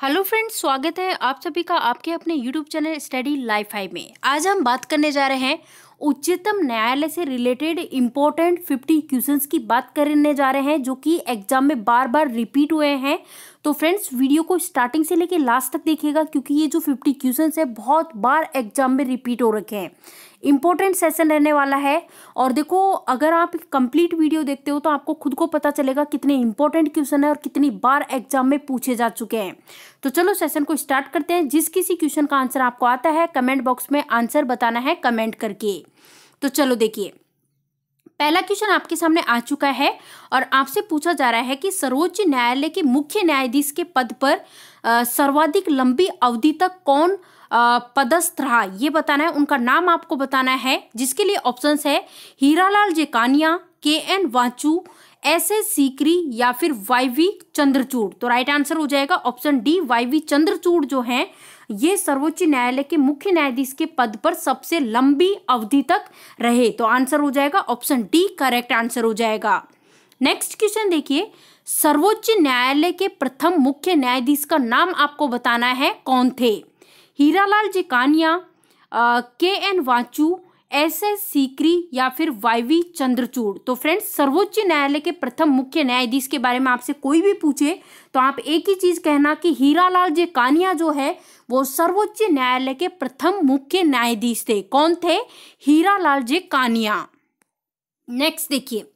Hello friends, स्वागत है आप सभी का आपके अपने YouTube channel study life high में। आज हम बात करने जा रहे हैं उच्चतम न्यायालय से रिलेटेड इम्पोर्टेंट 50 क्वेश्चंस की बात करने जा रहे हैं जो कि एग्जाम में बार बार रिपीट हुए हैं। तो फ्रेंड्स, वीडियो को स्टार्टिंग से लेके लास्ट तक देखिएगा क्योंकि ये जो 50 क्वेश्चंस है बहुत बार एग्जाम में रिपीट हो रखे हैं। इंपॉर्टेंट सेशन रहने वाला है और देखो, अगर आप कंप्लीट वीडियो देखते हो तो आपको खुद को पता चलेगा कितने इंपॉर्टेंट क्वेश्चन है और कितनी बार एग्जाम में पूछे जा चुके हैं। तो चलो सेशन को स्टार्ट करते हैं। जिस किसी क्वेश्चन का आंसर आपको आता है कमेंट बॉक्स में आंसर बताना है कमेंट करके। तो चलो देखिए, पहला क्वेश्चन आपके सामने आ चुका है और आपसे पूछा जा रहा है कि सर्वोच्च न्यायालय के मुख्य न्यायाधीश के पद पर सर्वाधिक लंबी अवधि तक कौन पदस्थ रहा, ये बताना है। उनका नाम आपको बताना है, जिसके लिए ऑप्शंस है हीरालाल जेकानिया, के.एन. वाचू, एस.एस. सीकरी या फिर वाई.वी. चंद्रचूड़। तो राइट आंसर हो जाएगा ऑप्शन डी, वाई.वी. चंद्रचूड़ जो है ये सर्वोच्च न्यायालय के मुख्य न्यायाधीश के पद पर सबसे लंबी अवधि तक रहे। तो आंसर हो जाएगा ऑप्शन डी, करेक्ट आंसर हो जाएगा। नेक्स्ट क्वेश्चन देखिए, सर्वोच्च न्यायालय के प्रथम मुख्य न्यायाधीश का नाम आपको बताना है, कौन थे? हीरालाल जेकानिया, के.एन. वाचू, एस.एस. सीकरी या फिर वाई.वी. चंद्रचूड़। तो फ्रेंड्स, सर्वोच्च न्यायालय के प्रथम मुख्य न्यायाधीश के बारे में आपसे कोई भी पूछे तो आप एक ही चीज कहना कि हीरालाल जेकानिया जो है वो सर्वोच्च न्यायालय के प्रथम मुख्य न्यायाधीश थे। कौन थे? हीरालाल जेकानिया। नेक्स्ट देखिए,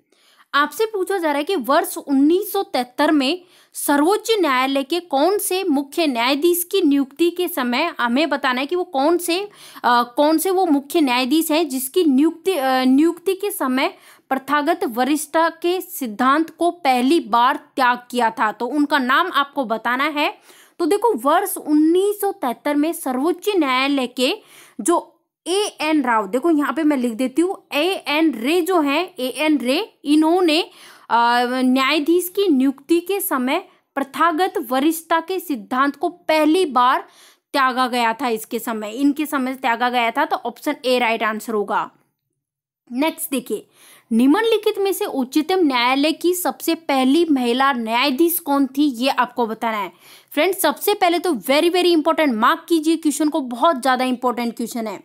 आपसे पूछा जा रहा है कि वर्ष 1973 में सर्वोच्च न्यायालय के कौन से मुख्य न्यायाधीश की नियुक्ति के समय हमें बताना है कि वो कौन से वो मुख्य न्यायाधीश हैं जिसकी नियुक्ति के समय प्रथागत वरिष्ठता के सिद्धांत को पहली बार त्याग किया था। तो उनका नाम आपको बताना है। तो देखो, वर्ष 1973 में सर्वोच्च न्यायालय के जो ए.एन. राव, देखो यहाँ पे मैं लिख देती हूँ, ए.एन. रे जो है, ए.एन. रे, इन्होंने न्यायाधीश की नियुक्ति के समय प्रथागत वरिष्ठता के सिद्धांत को पहली बार त्यागा गया था। इनके समय त्यागा गया था। तो ऑप्शन ए राइट आंसर होगा। नेक्स्ट देखिए, निम्नलिखित में से उच्चतम न्यायालय की सबसे पहली महिला न्यायाधीश कौन थी, ये आपको बताना है। फ्रेंड्स, सबसे पहले तो वेरी वेरी इंपॉर्टेंट, मार्क कीजिए क्वेश्चन को, बहुत ज्यादा इंपॉर्टेंट क्वेश्चन है।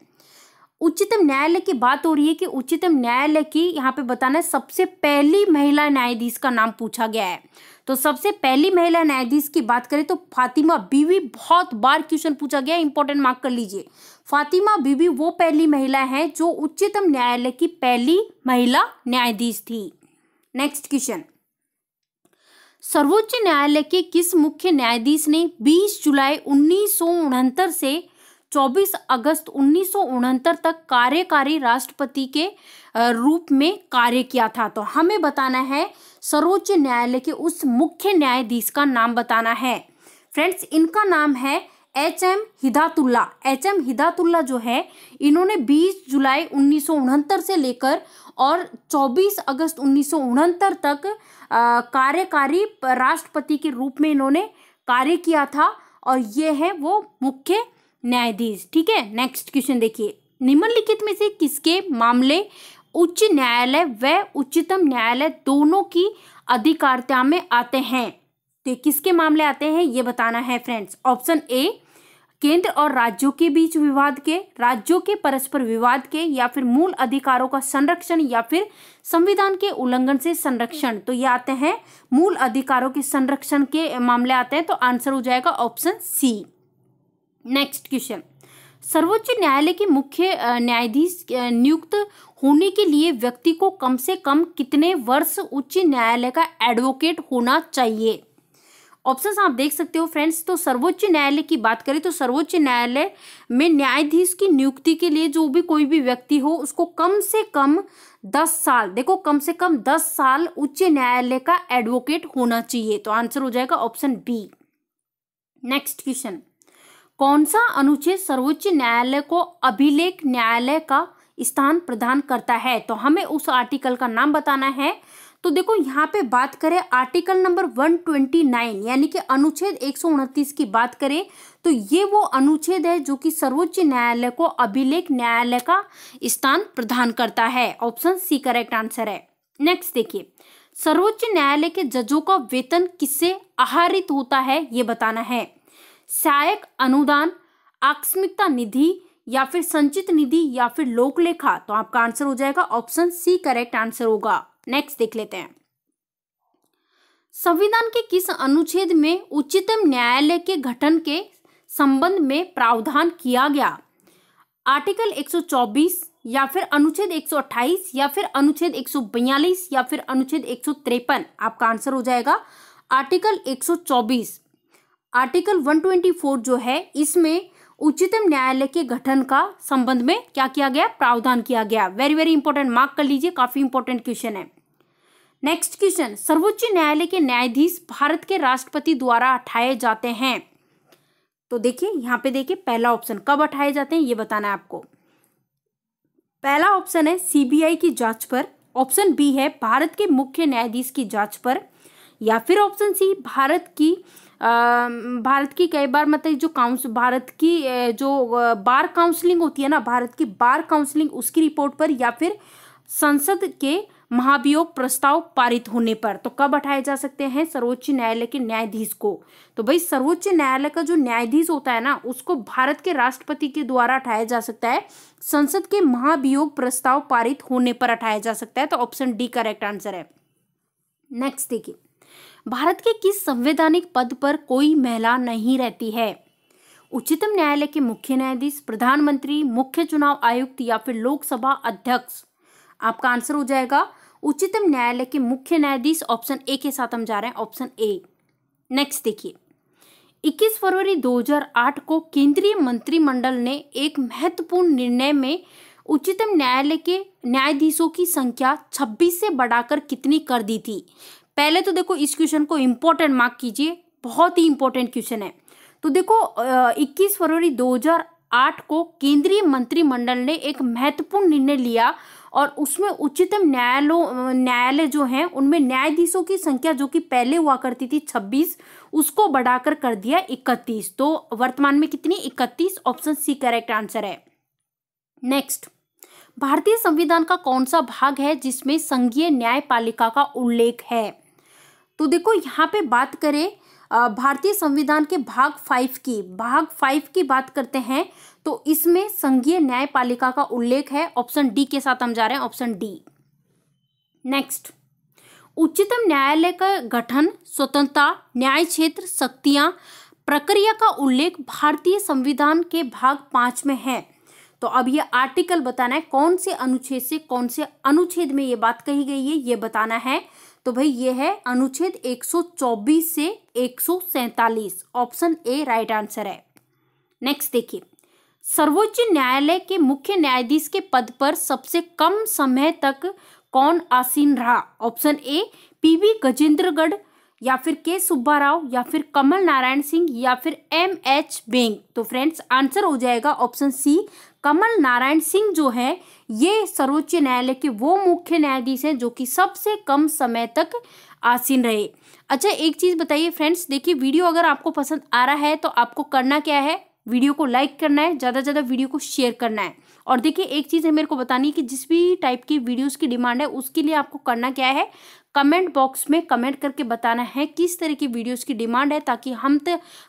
उच्चतम न्यायालय की बात हो रही है कि उच्चतम न्यायालय की यहाँ पे बताना है सबसे पहली महिला न्यायाधीश का नाम पूछा गया है। तो सबसे पहली महिला न्यायाधीश की बात करें तो फातिमा बीवी, बहुत बार क्वेश्चन पूछा गया, इंपॉर्टेंट मार्क कर लीजिए। फातिमा बीवी वो पहली महिला है जो उच्चतम न्यायालय की पहली महिला न्यायाधीश थी। नेक्स्ट क्वेश्चन, सर्वोच्च न्यायालय के किस मुख्य न्यायाधीश ने 20 जुलाई 1969 से 24 अगस्त 1969 तक कार्यकारी राष्ट्रपति के रूप में कार्य किया था? तो हमें बताना है सर्वोच्च न्यायालय के उस मुख्य न्यायाधीश का नाम बताना है। फ्रेंड्स, इनका नाम है एच.एम. हिदायतुल्ला। एच.एम. हिदायतुल्ला जो है, इन्होंने 20 जुलाई 1969 से लेकर और 24 अगस्त 1969 तक कार्यकारी राष्ट्रपति के रूप में इन्होंने कार्य किया था और ये है वो मुख्य न्यायाधीश। ठीक है, नेक्स्ट क्वेश्चन देखिए, निम्नलिखित में से किसके मामले उच्च न्यायालय व उच्चतम न्यायालय दोनों की अधिकारिता में आते हैं? तो किसके मामले आते हैं ये बताना है फ्रेंड्स। ऑप्शन ए, केंद्र और राज्यों के बीच विवाद के, राज्यों के परस्पर विवाद के, या फिर मूल अधिकारों का संरक्षण, या फिर संविधान के उल्लंघन से संरक्षण। तो ये आते हैं मूल अधिकारों के संरक्षण के मामले आते हैं। तो आंसर हो जाएगा ऑप्शन सी। नेक्स्ट क्वेश्चन, सर्वोच्च न्यायालय के मुख्य न्यायाधीश नियुक्त होने के लिए व्यक्ति को कम से कम कितने वर्ष उच्च न्यायालय का एडवोकेट होना चाहिए? ऑप्शंस आप देख सकते हो फ्रेंड्स। तो सर्वोच्च न्यायालय की बात करें तो सर्वोच्च न्यायालय में न्यायाधीश की नियुक्ति के लिए जो भी कोई भी व्यक्ति हो उसको कम से कम 10 साल, देखो कम से कम 10 साल उच्च न्यायालय का एडवोकेट होना चाहिए। तो आंसर हो जाएगा ऑप्शन बी। नेक्स्ट क्वेश्चन, कौन सा अनुच्छेद सर्वोच्च न्यायालय को अभिलेख न्यायालय का स्थान प्रदान करता है? तो हमें उस आर्टिकल का नाम बताना है। तो देखो, यहाँ पे बात करें आर्टिकल नंबर 129 यानी कि अनुच्छेद 129 की बात करें तो ये वो अनुच्छेद है जो कि सर्वोच्च न्यायालय को अभिलेख न्यायालय का स्थान प्रदान करता है। ऑप्शन सी करेक्ट आंसर है। नेक्स्ट देखिए, सर्वोच्च न्यायालय के जजों का वेतन किससे आहरित होता है ये बताना है। सहायक अनुदान, आकस्मिकता निधि या फिर संचित निधि या फिर लोक लेखा? तो आपका आंसर हो जाएगा ऑप्शन सी करेक्ट आंसर होगा। नेक्स्ट देख लेते हैं, संविधान के किस अनुच्छेद में उच्चतम न्यायालय के गठन के संबंध में प्रावधान किया गया? आर्टिकल 124 या फिर अनुच्छेद 128 या फिर अनुच्छेद 142 या फिर अनुच्छेद 153? आपका आंसर हो जाएगा आर्टिकल 124। आर्टिकल 124 जो है इसमें उच्चतम न्यायालय के गठन का संबंध में क्या किया गया? प्रावधान किया गया। वेरी वेरी इंपॉर्टेंट, मार्क कर लीजिए, काफी इंपॉर्टेंट क्वेश्चन है। नेक्स्ट क्वेश्चन, सर्वोच्च न्यायालय के न्यायाधीश भारत के राष्ट्रपति द्वारा हटाए जाते हैं? तो देखिए यहाँ पे देखिए, पहला ऑप्शन कब हटाए जाते हैं ये बताना है आपको। पहला ऑप्शन है सीबीआई की जांच पर, ऑप्शन बी है भारत के मुख्य न्यायाधीश की जांच पर, या फिर ऑप्शन सी भारत की कई बार मतलब जो भारत की जो बार काउंसलिंग होती है ना, भारत की बार काउंसलिंग उसकी रिपोर्ट पर, या फिर संसद के महाभियोग प्रस्ताव पारित होने पर। तो कब हटाए जा सकते हैं सर्वोच्च न्यायालय के न्यायाधीश को? तो भाई सर्वोच्च न्यायालय का जो न्यायाधीश होता है ना उसको भारत के राष्ट्रपति के द्वारा हटाया जा सकता है, संसद के महाभियोग प्रस्ताव पारित होने पर हटाया जा सकता है। तो ऑप्शन डी करेक्ट आंसर है। नेक्स्ट देखिए, भारत के किस संवैधानिक पद पर कोई महिला नहीं रहती है? उच्चतम न्यायालय के मुख्य न्यायाधीश, प्रधानमंत्री, मुख्य चुनाव आयुक्त या फिर लोकसभा अध्यक्ष? आपका आंसर हो जाएगा उच्चतम न्यायालय के मुख्य न्यायाधीश, ऑप्शन ए के साथ हम जा रहे हैं, ऑप्शन ए। नेक्स्ट देखिए, 21 फरवरी 2008 को केंद्रीय मंत्रिमंडल ने एक महत्वपूर्ण निर्णय में उच्चतम न्यायालय के न्यायाधीशों की संख्या 26 से बढ़ाकर कितनी कर दी थी? पहले तो देखो इस क्वेश्चन को इंपॉर्टेंट मार्क कीजिए, बहुत ही इंपॉर्टेंट क्वेश्चन है। तो देखो 21 फरवरी 2008 को केंद्रीय मंत्रिमंडल ने एक महत्वपूर्ण निर्णय लिया और उसमें उच्चतम न्यायालय जो हैं उनमें न्यायाधीशों की संख्या जो कि पहले हुआ करती थी 26, उसको बढ़ाकर कर दिया 31। तो वर्तमान में कितनी? 31। ऑप्शन सी करेक्ट आंसर है। नेक्स्ट, भारतीय संविधान का कौन सा भाग है जिसमें संघीय न्यायपालिका का उल्लेख है? तो देखो यहाँ पे बात करें भारतीय संविधान के भाग 5 की बात करते हैं तो इसमें संघीय न्यायपालिका का उल्लेख है। ऑप्शन डी के साथ हम जा रहे हैं, ऑप्शन डी। नेक्स्ट, उच्चतम न्यायालय का गठन, स्वतंत्रता, न्याय क्षेत्र, शक्तियां, प्रक्रिया का उल्लेख भारतीय संविधान के भाग 5 में है। तो अब ये आर्टिकल बताना है, कौन से अनुच्छेद से कौन से अनुच्छेद में ये बात कही गई है ये बताना है। तो भाई ये है अनुच्छेद 124 से 147, ऑप्शन ए राइट आंसर है। नेक्स्ट देखिए, सर्वोच्च न्यायालय के मुख्य न्यायाधीश के पद पर सबसे कम समय तक कौन आसीन रहा? ऑप्शन ए पीवी गजेंद्रगढ़, या फिर के सुब्बा राव, या फिर कमल नारायण सिंह, या फिर एमएच बेंग? तो फ्रेंड्स आंसर हो जाएगा ऑप्शन सी, कमल नारायण सिंह जो है ये सर्वोच्च न्यायालय के वो मुख्य न्यायाधीश हैं जो कि सबसे कम समय तक आसीन रहे। अच्छा एक चीज बताइए फ्रेंड्स, देखिए वीडियो अगर आपको पसंद आ रहा है तो आपको करना क्या है, वीडियो को लाइक करना है, ज़्यादा से ज़्यादा वीडियो को शेयर करना है। और देखिए एक चीज़ है मेरे को बतानी कि जिस भी टाइप की वीडियोस की डिमांड है उसके लिए आपको करना क्या है, कमेंट बॉक्स में कमेंट करके बताना है किस तरह की वीडियोस की डिमांड है, ताकि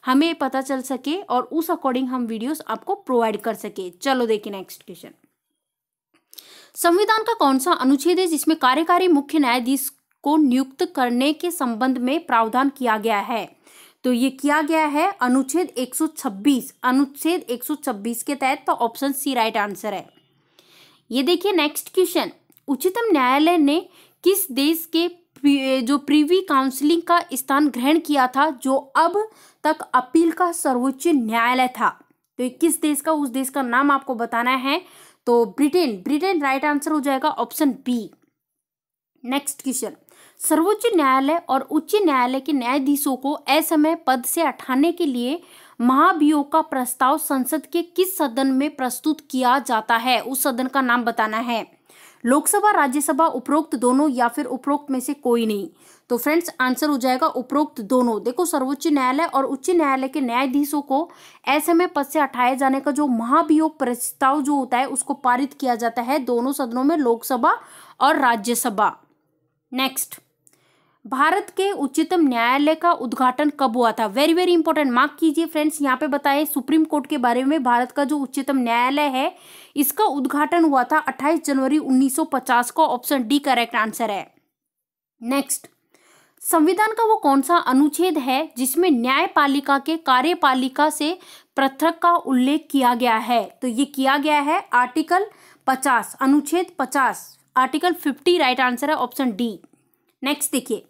हमें पता चल सके और उस अकॉर्डिंग हम वीडियोस आपको प्रोवाइड कर सके। चलो देखिए नेक्स्ट क्वेश्चन, संविधान का कौन सा अनुच्छेद है जिसमें कार्यकारी मुख्य न्यायाधीश को नियुक्त करने के संबंध में प्रावधान किया गया है? तो ये किया गया है अनुच्छेद 126, अनुच्छेद 126 के तहत। तो ऑप्शन सी राइट आंसर है। ये देखिए नेक्स्ट क्वेश्चन, उच्चतम न्यायालय ने किस देश के जो प्रीवी काउंसिलिंग का स्थान ग्रहण किया था जो अब तक अपील का सर्वोच्च न्यायालय था? तो किस देश का, उस देश का नाम आपको बताना है। तो ब्रिटेन राइट आंसर हो जाएगा, ऑप्शन बी। नेक्स्ट क्वेश्चन, सर्वोच्च न्यायालय और उच्च न्यायालय के न्यायाधीशों को असमय पद से हटाने के लिए महाभियोग का प्रस्ताव संसद के किस सदन में प्रस्तुत किया जाता है? उस सदन का नाम बताना है। लोकसभा, राज्यसभा, उपरोक्त दोनों, या फिर उपरोक्त में से कोई नहीं? तो फ्रेंड्स आंसर हो जाएगा उपरोक्त दोनों। देखो सर्वोच्च न्यायालय और उच्च न्यायालय के न्यायाधीशों को असमय पद से हटाए जाने का जो महाभियोग प्रस्ताव जो होता है उसको पारित किया जाता है दोनों सदनों में, लोकसभा और राज्यसभा। नेक्स्ट, भारत के उच्चतम न्यायालय का उद्घाटन कब हुआ था? वेरी वेरी इंपॉर्टेंट, मार्क कीजिए फ्रेंड्स। यहाँ पे बताएं सुप्रीम कोर्ट के बारे में। भारत का जो उच्चतम न्यायालय है इसका उद्घाटन हुआ था 28 जनवरी 1950 को। ऑप्शन डी करेक्ट आंसर है। नेक्स्ट, संविधान का वो कौन सा अनुच्छेद है जिसमें न्यायपालिका के कार्यपालिका से पृथक का उल्लेख किया गया है? तो ये किया गया है आर्टिकल 50, अनुच्छेद 50, आर्टिकल 50 राइट आंसर है, ऑप्शन डी। नेक्स्ट देखिए,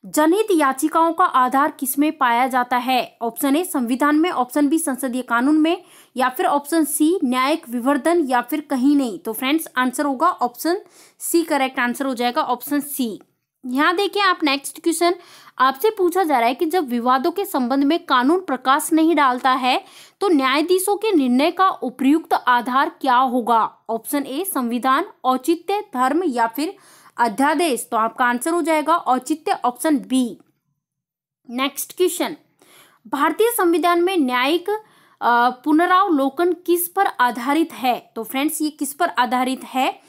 जनहित याचिकाओं का आधार किसमें पाया जाता है? ऑप्शन ए संविधान में, ऑप्शन बी संसदीय कानून में, या फिर ऑप्शन सी न्यायिक विवर्तन, या फिर कहीं नहीं। तो फ्रेंड्स आंसर होगा ऑप्शन सी, करेक्ट आंसर हो जाएगा ऑप्शन सी। यहाँ देखिए आप, नेक्स्ट क्वेश्चन आपसे पूछा जा रहा है कि जब विवादों के संबंध में कानून प्रकाश नहीं डालता है तो न्यायाधीशों के निर्णय का उपयुक्त आधार क्या होगा? ऑप्शन ए संविधान, औचित्य, धर्म, या फिर अध्यादेश। तो आपका आंसर हो जाएगा औचित्य, ऑप्शन बी। नेक्स्ट क्वेश्चन, भारतीय संविधान में न्यायिक पुनरावलोकन किस पर आधारित है? तो फ्रेंड्स ये किस पर आधारित है?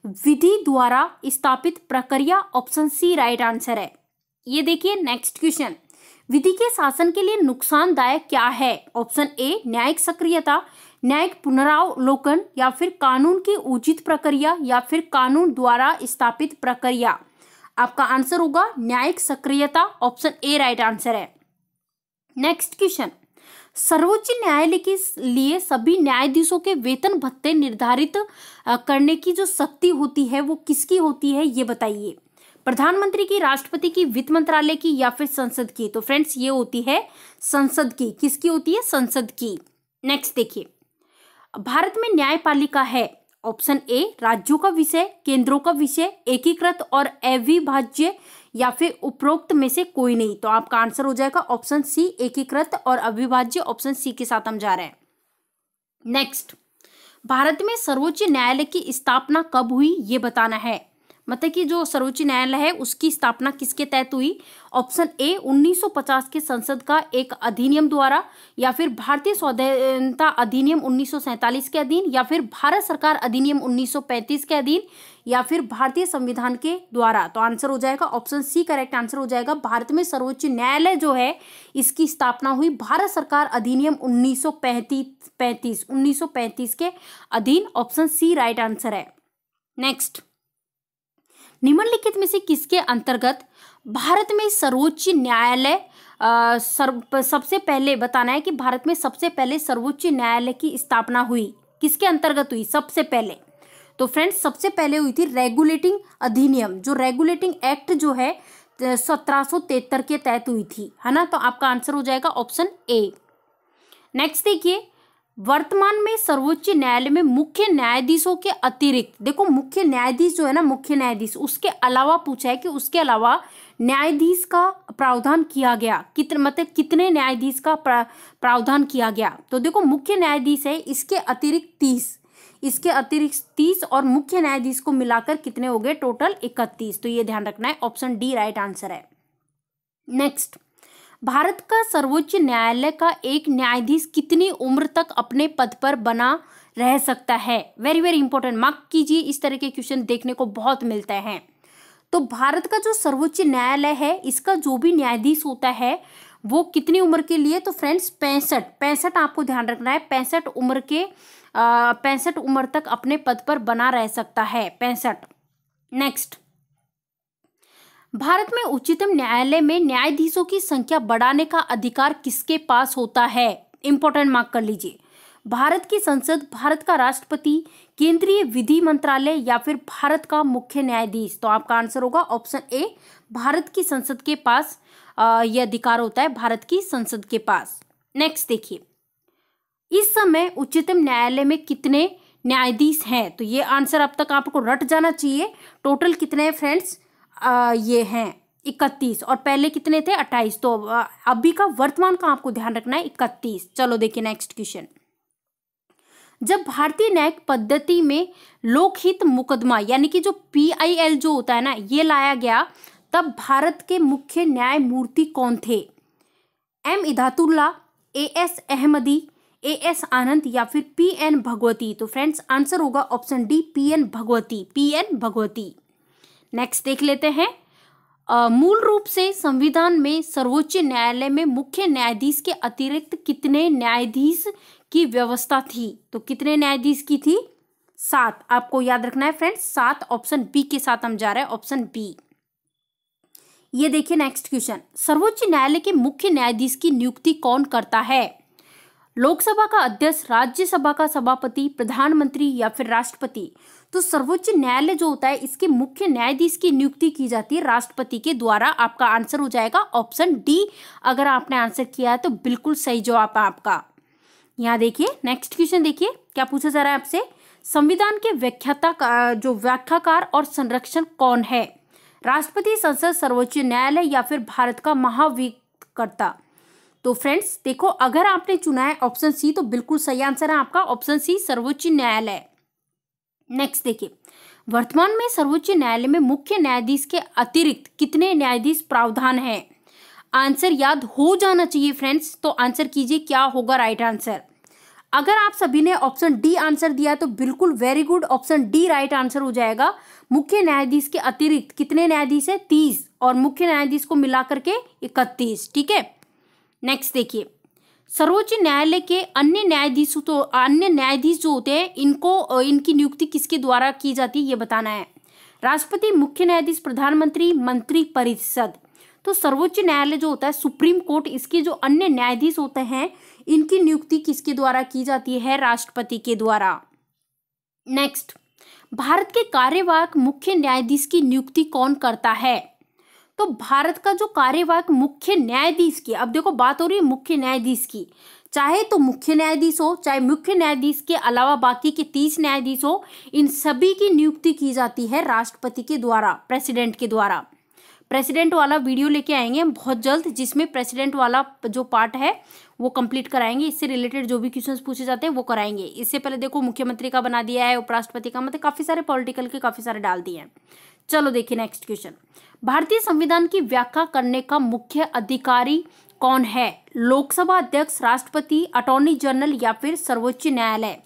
विधि द्वारा स्थापित प्रक्रिया, ऑप्शन सी राइट आंसर है। ये देखिए नेक्स्ट क्वेश्चन, विधि के शासन के लिए नुकसानदायक क्या है? ऑप्शन ए न्यायिक सक्रियता, न्यायिक पुनरावलोकन, या फिर कानून की उचित प्रक्रिया, या फिर कानून द्वारा स्थापित प्रक्रिया। आपका आंसर होगा न्यायिक सक्रियता, ऑप्शन ए राइट आंसर है। नेक्स्ट क्वेश्चन, सर्वोच्च न्यायालय के लिए सभी न्यायाधीशों के वेतन भत्ते निर्धारित करने की जो शक्ति होती है वो किसकी होती है, ये बताइए। प्रधानमंत्री की, राष्ट्रपति की, वित्त मंत्रालय की, या फिर संसद की? तो फ्रेंड्स ये होती है संसद की। किसकी होती है? संसद की। नेक्स्ट देखिए, भारत में न्यायपालिका है, ऑप्शन ए राज्यों का विषय, केंद्रों का विषय, एकीकृत और अविभाज्य, या फिर उपरोक्त में से कोई नहीं। तो आपका आंसर हो जाएगा ऑप्शन सी एकीकृत और अविभाज्य, ऑप्शन सी के साथ हम जा रहे हैं। नेक्स्ट, भारत में सर्वोच्च न्यायालय की स्थापना कब हुई ये बताना है। मतलब कि जो सर्वोच्च न्यायालय है उसकी स्थापना किसके तहत हुई? ऑप्शन ए 1950 के संसद का एक अधिनियम द्वारा, या फिर भारतीय स्वाधीनता अधिनियम 1947 के अधीन, या फिर भारत सरकार अधिनियम 1935 के अधीन, या फिर भारतीय संविधान के द्वारा। तो आंसर हो जाएगा ऑप्शन सी, करेक्ट आंसर हो जाएगा। भारत में सर्वोच्च न्यायालय जो है इसकी स्थापना हुई भारत सरकार अधिनियम 1935 के अधीन, ऑप्शन सी राइट आंसर है। नेक्स्ट, निम्नलिखित में से किसके अंतर्गत भारत में सर्वोच्च न्यायालय सबसे पहले बताना है कि भारत में सबसे पहले सर्वोच्च न्यायालय की स्थापना हुई? किसके अंतर्गत हुई सबसे पहले? तो फ्रेंड्स सबसे पहले हुई थी रेगुलेटिंग अधिनियम, जो रेगुलेटिंग एक्ट जो है 1773 के तहत हुई थी, है ना। तो आपका आंसर हो जाएगा ऑप्शन ए। नेक्स्ट देखिए, वर्तमान में सर्वोच्च न्यायालय में मुख्य न्यायाधीशों के अतिरिक्त, देखो मुख्य न्यायाधीश जो है ना, मुख्य न्यायाधीश, उसके अलावा पूछा है कि उसके अलावा न्यायाधीश का प्रावधान किया गया, मतलब कितने न्यायाधीश का प्रावधान किया गया? तो देखो मुख्य न्यायाधीश है, इसके अतिरिक्त 30 और मुख्य न्यायाधीश को मिलाकर कितने हो गए? टोटल 31। तो ये ध्यान रखना है, ऑप्शन डी राइट आंसर है। नेक्स्ट, भारत का सर्वोच्च न्यायालय का एक न्यायाधीश कितनी उम्र तक अपने पद पर बना रह सकता है? वेरी वेरी इंपॉर्टेंट, मार्क कीजिए, इस तरह के क्वेश्चन देखने को बहुत मिलते हैं। तो भारत का जो सर्वोच्च न्यायालय है इसका जो भी न्यायाधीश होता है वो कितनी उम्र के लिए? तो फ्रेंड्स 65 आपको ध्यान रखना है, 65 उम्र तक अपने पद पर बना रह सकता है, 65। नेक्स्ट, भारत में उच्चतम न्यायालय में न्यायाधीशों की संख्या बढ़ाने का अधिकार किसके पास होता है? इंपॉर्टेंट, मार्क कर लीजिए। भारत की संसद, भारत का राष्ट्रपति, केंद्रीय विधि मंत्रालय, या फिर भारत का मुख्य न्यायाधीश? तो आपका आंसर होगा ऑप्शन ए, भारत की संसद के पास यह अधिकार होता है, भारत की संसद के पास। नेक्स्ट देखिए, इस समय उच्चतम न्यायालय में कितने न्यायाधीश हैं? तो ये आंसर अब तक आपको रट जाना चाहिए। टोटल कितने हैं फ्रेंड्स? ये हैं 31, और पहले कितने थे? 28। तो अभी का वर्तमान का आपको ध्यान रखना है 31। चलो देखिए नेक्स्ट क्वेश्चन, जब भारतीय न्यायिक पद्धति में लोकहित मुकदमा यानी कि जो PIL जो होता है ना, ये लाया गया, तब भारत के मुख्य न्यायमूर्ति कौन थे? M इदातुल्ला, AS अहमदी, AS आनंद, या फिर PN भगवती? तो फ्रेंड्स आंसर होगा option D, PN Bhagwati. Next देख लेते हैं, मूल रूप से संविधान में सर्वोच्च न्यायालय में मुख्य न्यायाधीश के अतिरिक्त कितने न्यायाधीश की व्यवस्था थी? तो कितने न्यायाधीश की थी? 7। आपको याद रखना है फ्रेंड्स, 7। ऑप्शन बी के साथ हम जा रहे हैं, ऑप्शन बी। ये देखिए नेक्स्ट क्वेश्चन, सर्वोच्च न्यायालय के मुख्य न्यायाधीश की नियुक्ति कौन करता है? लोकसभा का अध्यक्ष, राज्यसभा का सभापति, प्रधानमंत्री या फिर राष्ट्रपति? तो सर्वोच्च न्यायालय जो होता है इसके मुख्य न्यायाधीश की नियुक्ति की जाती है राष्ट्रपति के द्वारा। आपका आंसर हो जाएगा ऑप्शन डी। अगर आपने आंसर किया है तो बिल्कुल सही जवाब आपका। यहाँ देखिए नेक्स्ट क्वेश्चन, देखिए क्या पूछा जा रहा है आपसे। संविधान के व्याख्याकार और संरक्षक कौन है? राष्ट्रपति, संसद, सर्वोच्च न्यायालय या फिर भारत का महाधिवक्ता? तो फ्रेंड्स देखो, अगर आपने चुना है ऑप्शन सी तो बिल्कुल सही आंसर है आपका, ऑप्शन सी, सर्वोच्च न्यायालय। नेक्स्ट देखिए, वर्तमान में सर्वोच्च न्यायालय में मुख्य न्यायाधीश के अतिरिक्त कितने न्यायाधीश प्रावधान है? आंसर याद हो जाना चाहिए फ्रेंड्स, तो आंसर कीजिए क्या होगा राइट आंसर। अगर आप सभी ने ऑप्शन डी आंसर दिया तो बिल्कुल very good, option D right answer हो जाएगा। मुख्य न्यायाधीश के अतिरिक्त कितने न्यायाधीश है? 30, और मुख्य न्यायाधीश को मिलाकर के 31। ठीक है, नेक्स्ट देखिए, सर्वोच्च न्यायालय के अन्य न्यायाधीश जो होते हैं इनकी नियुक्ति किसके द्वारा की जाती है ये बताना है। राष्ट्रपति, मुख्य न्यायाधीश, प्रधानमंत्री, मंत्री परिषद? तो सर्वोच्च न्यायालय जो होता है, सुप्रीम कोर्ट, इसके जो अन्य न्यायाधीश होते हैं इनकी नियुक्ति किसके द्वारा की जाती है? राष्ट्रपति के द्वारा। नेक्स्ट, भारत के कार्यवाहक मुख्य न्यायाधीश की नियुक्ति कौन करता है? तो भारत का जो कार्यवाहक मुख्य न्यायाधीश की, अब देखो बात हो रही है मुख्य न्यायाधीश की, चाहे तो मुख्य न्यायाधीश हो, चाहे मुख्य न्यायाधीश के अलावा बाकी के 30 न्यायाधीश हो, इन सभी की नियुक्ति की जाती है राष्ट्रपति के द्वारा, प्रेसिडेंट के द्वारा। प्रेसिडेंट वाला वीडियो लेके आएंगे हम बहुत जल्द, जिसमें प्रेसिडेंट वाला जो पार्ट है वो कंप्लीट कराएंगे, इससे रिलेटेड जो भी क्वेश्चंस पूछे जाते हैं वो कराएंगे। इससे पहले देखो मुख्यमंत्री का बना दिया है, उपराष्ट्रपति का, मतलब काफी सारे पॉलिटिकल के काफी सारे डाल दिए हैं। चलो देखिए नेक्स्ट क्वेश्चन, भारतीय संविधान की व्याख्या करने का मुख्य अधिकारी कौन है? लोकसभा अध्यक्ष, राष्ट्रपति, अटॉर्नी जनरल या फिर सर्वोच्च न्यायालय?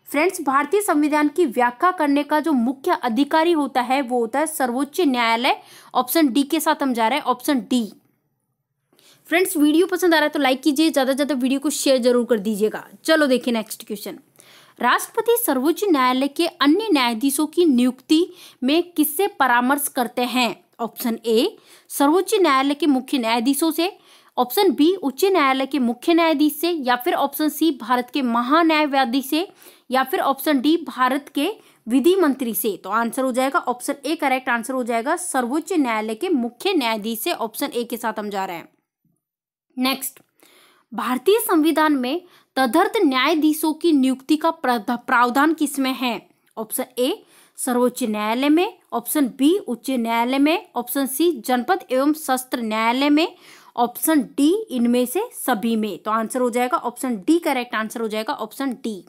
फ्रेंड्स, भारतीय संविधान की व्याख्या करने का जो मुख्य अधिकारी होता है वो होता है सर्वोच्च न्यायालय। ऑप्शन डी के साथ हम जा रहे हैं, ऑप्शन डी। फ्रेंड्स, वीडियो पसंद आ रहा है तो लाइक कीजिए, ज्यादा से ज्यादा वीडियो को शेयर जरूर कर दीजिएगा। चलो देखिए नेक्स्ट क्वेश्चन, राष्ट्रपति सर्वोच्च न्यायालय के अन्य न्यायाधीशों की नियुक्ति में किससे परामर्श करते हैं? ऑप्शन ए, सर्वोच्च न्यायालय के मुख्य न्यायाधीशों से, ऑप्शन बी, उच्च न्यायालय के मुख्य न्यायाधीश से, या फिर ऑप्शन सी, भारत के महान्यायवादी से, या फिर ऑप्शन डी, भारत के विधि मंत्री से? तो आंसर हो जाएगा ऑप्शन ए, करेक्ट आंसर हो जाएगा सर्वोच्च न्यायालय के मुख्य न्यायाधीश से। ऑप्शन ए के साथ हम जा रहे हैं। नेक्स्ट, भारतीय संविधान में तदर्थ न्यायाधीशों की नियुक्ति का प्रावधान किसमें है? ऑप्शन ए, सर्वोच्च न्यायालय में, ऑप्शन बी, उच्च न्यायालय में, ऑप्शन सी, जनपद एवं सत्र न्यायालय में, ऑप्शन डी, इनमें से सभी में? तो आंसर हो जाएगा ऑप्शन डी, करेक्ट आंसर हो जाएगा ऑप्शन डी।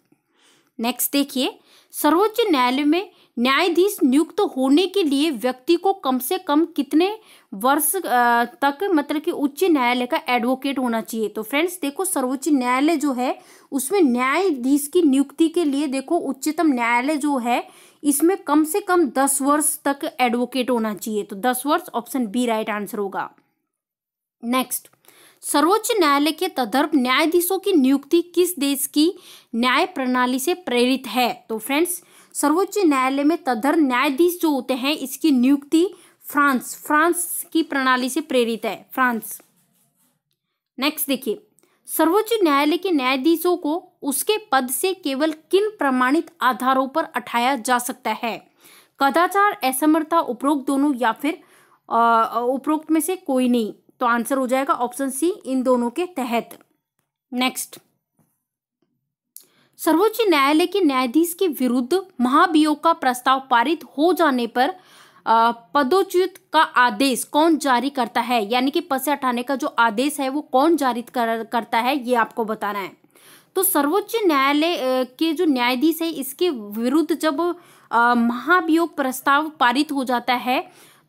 नेक्स्ट देखिए, सर्वोच्च न्यायालय में न्यायाधीश नियुक्त होने के लिए व्यक्ति को कम से कम कितने वर्ष तक, मतलब कि उच्च न्यायालय का एडवोकेट होना चाहिए? तो फ्रेंड्स देखो, सर्वोच्च न्यायालय जो है उसमें न्यायाधीश की नियुक्ति के लिए देखो उच्चतम न्यायालय जो है इसमें कम से कम 10 वर्ष तक एडवोकेट होना चाहिए। तो 10 वर्ष, ऑप्शन बी राइट आंसर होगा। नेक्स्ट, सर्वोच्च न्यायालय के तदर्थ न्यायाधीशों की नियुक्ति किस देश की न्याय प्रणाली से प्रेरित है? तो फ्रेंड्स, सर्वोच्च न्यायालय में तदर्थ न्यायाधीश जो होते हैं इसकी नियुक्ति फ्रांस की प्रणाली से प्रेरित है, फ्रांस। नेक्स्ट देखिए, सर्वोच्च न्यायालय के न्यायाधीशों को उसके पद से केवल किन प्रमाणित आधारों पर हटाया जा सकता है? कदाचार, असमर्थता, उपरोक्त दोनों, या फिर उपरोक्त में से कोई नहीं? तो आंसर हो जाएगा ऑप्शन सी, इन दोनों के तहत। नेक्स्ट, सर्वोच्च न्यायालय के न्यायाधीश के विरुद्ध महाभियोग का प्रस्ताव पारित हो जाने पर पदोच्युत का आदेश कौन जारी करता है? यानी कि पद से हटाने का जो आदेश है वो कौन जारी करता है, ये आपको बताना है। तो सर्वोच्च न्यायालय के जो न्यायाधीश है इसके विरुद्ध जब महाभियोग प्रस्ताव पारित हो जाता है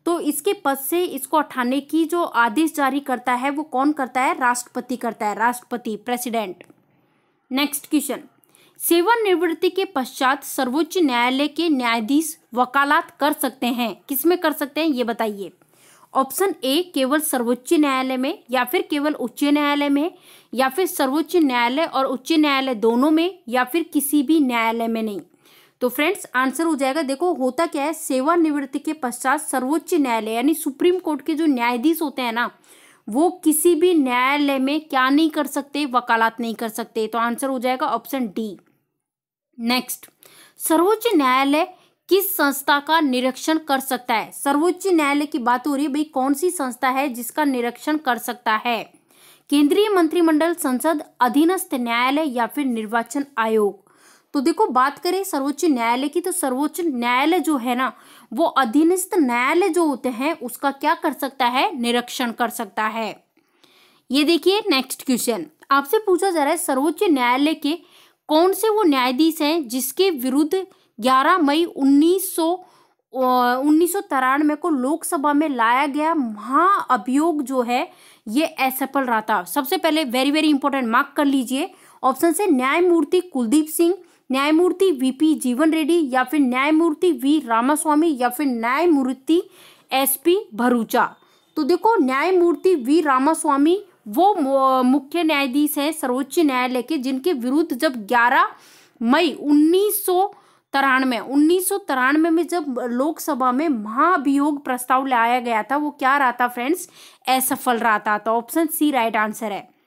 तो इसके पद से इसको हटाने की जो आदेश जारी करता है वो कौन करता है? राष्ट्रपति करता है, राष्ट्रपति, प्रेसिडेंट। नेक्स्ट क्वेश्चन, सेवानिवृत्ति के पश्चात सर्वोच्च न्यायालय के न्यायाधीश वकालत कर सकते हैं, किसमें कर सकते हैं ये बताइए? ऑप्शन ए केवल सर्वोच्च न्यायालय में, या फिर केवल उच्च न्यायालय में, या फिर सर्वोच्च न्यायालय और उच्च न्यायालय दोनों में, या फिर किसी भी न्यायालय में नहीं। तो फ्रेंड्स आंसर हो जाएगा, देखो होता क्या है, सेवानिवृत्ति के पश्चात सर्वोच्च न्यायालय यानी सुप्रीम कोर्ट के जो न्यायाधीश होते हैं ना, वो किसी भी न्यायालय में क्या नहीं कर सकते, वकालत नहीं कर सकते। तो आंसर हो जाएगा ऑप्शन डी। नेक्स्ट, सर्वोच्च न्यायालय किस संस्था का निरीक्षण कर सकता है? सर्वोच्च न्यायालय की बात हो रही है भाई, कौन सी संस्था है जिसका निरीक्षण कर सकता है? केंद्रीय मंत्रिमंडल, संसद, अधीनस्थ न्यायालय या फिर निर्वाचन आयोग? तो देखो बात करें सर्वोच्च न्यायालय की, तो सर्वोच्च न्यायालय जो है ना, वो अधीनस्थ न्यायालय जो होते हैं उसका क्या कर सकता है, निरीक्षण कर सकता है। ये देखिए नेक्स्ट क्वेश्चन आपसे पूछा जा रहा है, सर्वोच्च न्यायालय के कौन से वो न्यायाधीश हैं जिसके विरुद्ध 11 मई 1993 को लोकसभा में लाया गया महाअभियोग जो है ये असफल रहा था? सबसे पहले वेरी वेरी इंपॉर्टेंट मार्क कर लीजिए, ऑप्शन से न्यायमूर्ति कुलदीप सिंह, न्यायमूर्ति वीपी जीवन रेड्डी, या फिर न्यायमूर्ति वी रामास्वामी, या फिर न्यायमूर्ति एसपी भरूचा। तो देखो न्यायमूर्ति वी रामास्वामी वो मुख्य न्यायाधीश हैं सर्वोच्च न्यायालय के, जिनके विरुद्ध जब 11 मई 1993 में जब लोकसभा में महाभियोग प्रस्ताव लाया गया था, वो क्या रहा था फ्रेंड्स, असफल रहा था। तो ऑप्शन सी राइट आंसर है।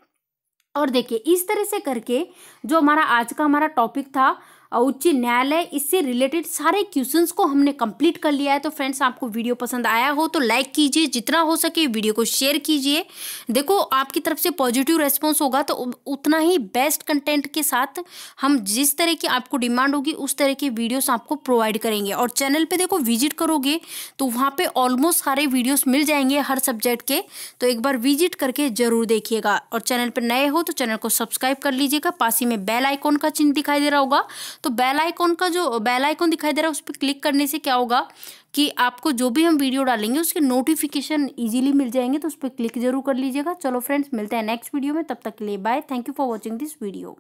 और देखिए इस तरह से करके जो हमारा आज का हमारा टॉपिक था उच्च न्यायालय, इससे रिलेटेड सारे क्वेश्चंस को हमने कंप्लीट कर लिया है। तो फ्रेंड्स आपको वीडियो पसंद आया हो तो लाइक कीजिए, जितना हो सके वीडियो को शेयर कीजिए। देखो आपकी तरफ से पॉजिटिव रेस्पॉन्स होगा तो उतना ही बेस्ट कंटेंट के साथ हम जिस तरह की आपको डिमांड होगी उस तरह की वीडियोस आपको प्रोवाइड करेंगे। और चैनल पे देखो विजिट करोगे तो वहाँ पे ऑलमोस्ट सारे वीडियोस मिल जाएंगे हर सब्जेक्ट के, तो एक बार विजिट करके जरूर देखिएगा। और चैनल पर नए हो तो चैनल को सब्सक्राइब कर लीजिएगा, पास ही में बेल आइकॉन का चिन्ह दिखाई दे रहा होगा, तो बेल आइकॉन का जो बेल आइकॉन दिखाई दे रहा है उस पर क्लिक करने से क्या होगा कि आपको जो भी हम वीडियो डालेंगे उसके नोटिफिकेशन इजीली मिल जाएंगे, तो उस पर क्लिक जरूर कर लीजिएगा। चलो फ्रेंड्स मिलते हैं नेक्स्ट वीडियो में, तब तक के लिए bye, thank you for watching this video.